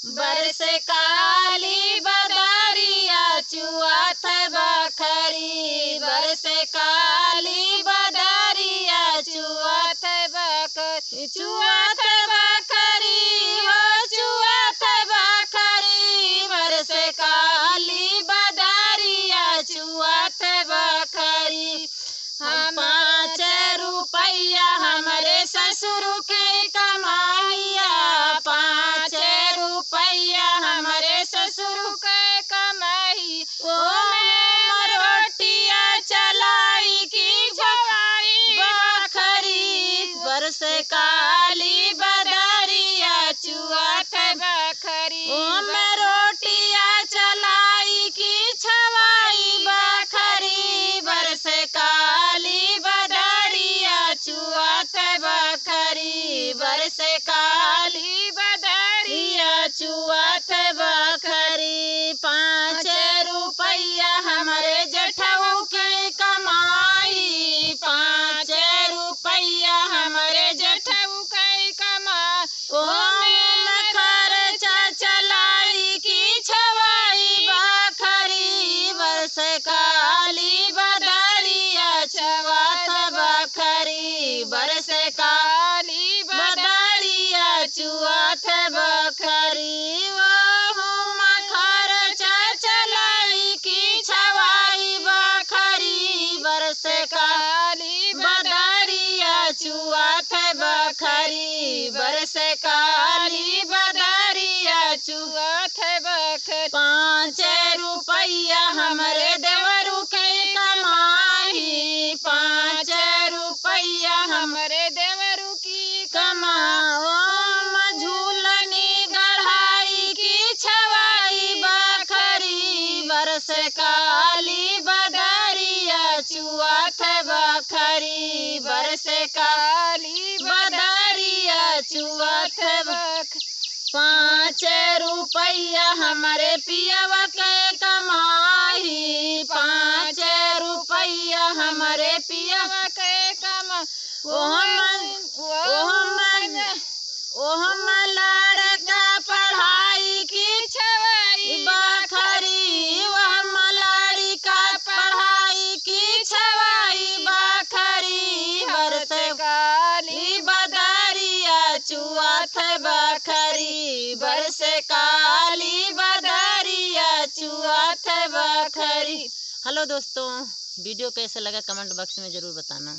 बरस काली बदरिया चुआत बखरी, बरस काली बदरिया चुआत बखरी, चुआत बखरी हो चुआत बखरी, बरस काली बदरिया चुआत बखरी। हम 5 रुपया हमरे ससुर के कमाइया, 5 रुपया हमरे ससुर के कमाई, ओ मैं रोटिया चलाई की झवाई बखरी, बरस काली बदरिया चुआत बखरी, ओ मैं रोटिया चलाई की छवाई बखरी, बरस काली बदरिया चुआत बखरी, बरस काली बदरिया चुआत बखरी। 5 रुपया हमरे जठऊ के कमाई, 5 रुपया हमरे जठऊ के कमाई, ओ मैं खर्चा चलाई की छवाई बखरी, बरस काली बदरिया चुआत बखरी, बरस काली बदरिया चुआत बखरी। मैं खर्चा चलाई की छवाई बखरी, बरस काली बदरिया चुआत बखरी, बरस काली बदरिया चुआत बखरी। 5 रुपया हमरे देवरू के कमाई, 5 रुपया हमरे देवरू की कमाओ, झूलनी गढ़ाई की छवाई बखरी, बरस काली बदरिया चुआत बखरी, बरस काली बदरिया चुआत बखरी। 5 रुपया हमरे पियवा के कमाई, 5 रुपया हमरे पियवा के कमाई, ओहम लड़का पढ़ाई की छवाई बखरी, ओहम लड़का पढ़ाई की छवाई बखरी, बरस काली बदरिया चुआत बखरी, बरस काली बदरिया चुआत बखरी। हेलो दोस्तों, वीडियो कैसा लगा कमेंट बॉक्स में ज़रूर बताना।